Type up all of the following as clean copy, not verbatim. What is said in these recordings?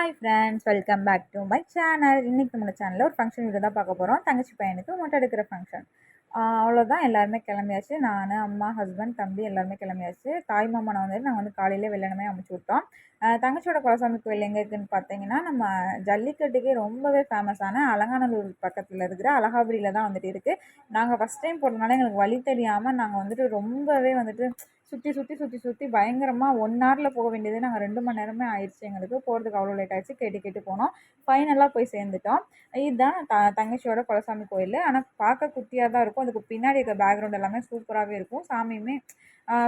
Hi friends, welcome back to my channel. இன்றைக்கி நம்ம சேனலில் ஒரு ஃபங்க்ஷன் வீடியோ தான் பார்க்க போகிறோம். தங்கச்சி பையனுக்கு மொட்டை எடுக்கிற ஃபங்க்ஷன். அவ்வளோதான், எல்லாருமே கிளம்பியாச்சு. நான், அம்மா, ஹஸ்பண்ட், தம்பி எல்லாருமே கிளம்பியாச்சு. தாய் மாமனை வந்துட்டு நாங்கள் வந்து காலையிலே வெள்ளனமே அமுச்சு விட்டோம். தங்கச்சியோட குலசாமி கோயில் எங்கே இருக்குதுன்னு பார்த்தீங்கன்னா, நம்ம ஜல்லிக்கட்டுக்கே ரொம்பவே ஃபேமஸான அலங்காநல்லூர் பக்கத்தில் இருக்கிற அழகாபுரியில் தான் வந்துட்டு இருக்குது. நாங்கள் ஃபஸ்ட் டைம் போகிறதுனால எங்களுக்கு வழி தெரியாமல் நாங்கள் வந்துட்டு ரொம்பவே வந்துட்டு சுற்றி பயங்கரமாக 1 ஹவரில் போக வேண்டியது நாங்கள் 2 மணி நேரமே ஆயிடுச்சு. எங்களுக்கு போகிறதுக்கு அவ்வளோ லேட் ஆயிடுச்சு. கேட்டு போனோம். ஃபைனலாக போய் சேர்ந்துட்டோம். இதுதான் தங்கச்சியோட குலசாமி கோயில். ஆனால் பார்க்க குட்டியாக தான் இருக்கும். அதுக்கு பின்னாடி இருக்க பேக்ரவுண்ட் எல்லாமே சூப்பராகவே இருக்கும். சாமியுமே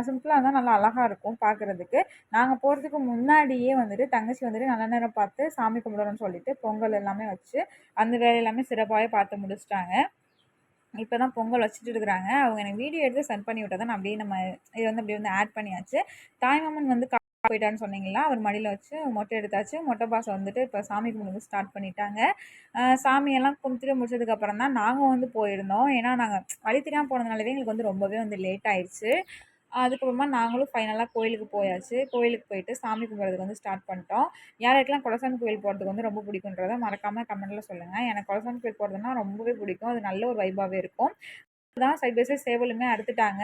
சிம்பிளாக இருந்தால் நல்லா அழகாக இருக்கும் பார்க்குறதுக்கு. நாங்கள் போகிறதுக்கு முன்னாடியே வந்துட்டு தங்கச்சி வந்துட்டு நல்ல நேரம் பார்த்து சாமி கும்பிடணும்னு சொல்லிட்டு பொங்கல் எல்லாமே வச்சு அந்த வேலை எல்லாமே சிறப்பாகவே பார்த்து முடிச்சிட்டாங்க. இப்போ தான் பொங்கல் வச்சுட்டு இருக்கிறாங்க. அவங்க எனக்கு வீடியோ எடுத்து சென்ட் பண்ணி விட்டா தான் நான் இதை வந்து அப்படியே வந்து ஆட் பண்ணியாச்சு. தாய்மாமன் வந்து போயிட்டான்னு சொன்னீங்களா, அவர் மடியில் வச்சு மொட்டை எடுத்தாச்சு. மொட்டை பாசம் வந்துட்டு இப்போ சாமி கும்பிட்டு ஸ்டார்ட் பண்ணிட்டாங்க. சாமியெல்லாம் கும்பிட்டுட்டு முடிச்சதுக்கப்புறம் தான் நாங்கள் வந்து போயிருந்தோம். ஏன்னா நாங்கள் வழி தெரியாமல் போனதுனாலவே எங்களுக்கு வந்து ரொம்பவே வந்து லேட் ஆயிடுச்சு. அதுக்கப்புறமா நாங்களும் ஃபைனலாக கோயிலுக்கு போயாச்சு. கோயிலுக்கு போயிட்டு சாமி கும்பிட்றதுக்கு வந்து ஸ்டார்ட் பண்ணிட்டோம். யாருக்கெல்லாம் குலசாமி கோயில் போகிறதுக்கு வந்து ரொம்ப பிடிக்குன்றத மறக்காமல் கமெண்ட்டில் சொல்லுங்கள். எனக்கு குலசாமி கோயில் போகிறதுனா ரொம்பவே பிடிக்கும். அது நல்ல ஒரு வைபாகவே இருக்கும். தான் சைட் பை சைட் சேவலுமே அறுத்துட்டாங்க.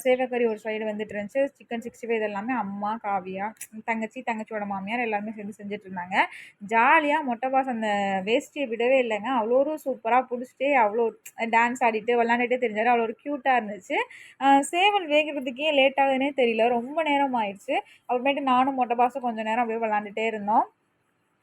சேவக்கறி ஒரு சைடு வந்துட்டு இருந்துச்சு. சிக்கன் 65 இது எல்லாமே அம்மா, காவியா, தங்கச்சியோட மாமியார் எல்லாருமே சேர்ந்து செஞ்சுட்ருந்தாங்க. ஜாலியாக மொட்டை பாஸ் அந்த வேஷ்டியை விடவே இல்லைங்க. அவ்வளோ ஒரு சூப்பராக பிடிச்சிட்டே அவ்வளோ டான்ஸ் ஆடிட்டு விளாண்டுட்டே தெரிஞ்சார். அவ்வளோ ஒரு க்யூட்டாக இருந்துச்சு. சேவல் வேகிறதுக்கே லேட் ஆகுதுன்னே தெரியல. ரொம்ப நேரம் ஆயிடுச்சு. அப்புறமேட்டு நானும் மொட்டை பாஸும் கொஞ்சம் நேரம் அப்படியே விளாண்டுட்டே இருந்தோம்.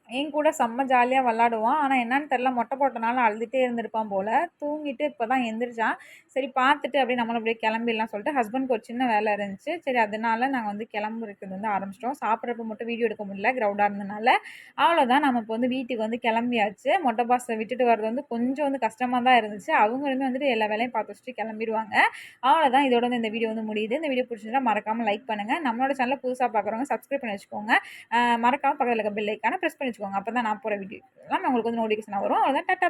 என் கூட செம்ம ஜாலியாக விளாடுவான். ஆனால் என்னன்னு தெரில, மொட்டை போட்டனால அழுதுகிட்டே இருந்திருப்பான் போல். தூங்கிட்டு இப்போ தான் எந்திரிச்சான். சரி பார்த்துட்டு அப்படியே நம்மளும் அப்படியே கிளம்பிடலாம் சொல்லிட்டு ஹஸ்பண்ட்க்கு ஒரு சின்ன வேலை இருந்துச்சு. சரி அதனால நாங்கள் வந்து கிளம்புறதுக்கு வந்து ஆரம்பிச்சிட்டோம். சாப்பிட்றப்ப மட்டும் வீடியோ எடுக்க முடியல, க்ரௌடாக இருந்தனால. அவ்வளோதான், நம்ம இப்போ வந்து வீட்டுக்கு வந்து கிளம்பியாச்சு. மொட்டை பாஸை விட்டுட்டு வர்றது வந்து கொஞ்சம் வந்து கஷ்டமாக தான் இருந்துச்சு. அவங்களுமே வந்துட்டு எல்லா வேலையும் பார்த்து வச்சுட்டு கிளம்பிடுவாங்க. அவ்வளோதான், இதோட வந்து இந்த வீடியோ வந்து முடியுது. இந்த வீடியோ பிடிச்சிருந்தா மறக்காமல் லைக் பண்ணுங்கள். நம்மளோட சேனலை புதுசாக பார்க்குறவங்க சப்ஸ்கிரைப் பண்ணி வச்சுக்கோங்க. மறக்காமல் பக்கத்தில் இருக்க பெல் ஐக்கானை ப்ரெஸ் பண்ணி வச்சுக்கோங்க. அப்போ தான் நான் போகிற வீடியோ எல்லாம் உங்களுக்கு வந்து நோட்டிஃபிகேஷன் வரும். அவ்வளோதான், டாட்டா.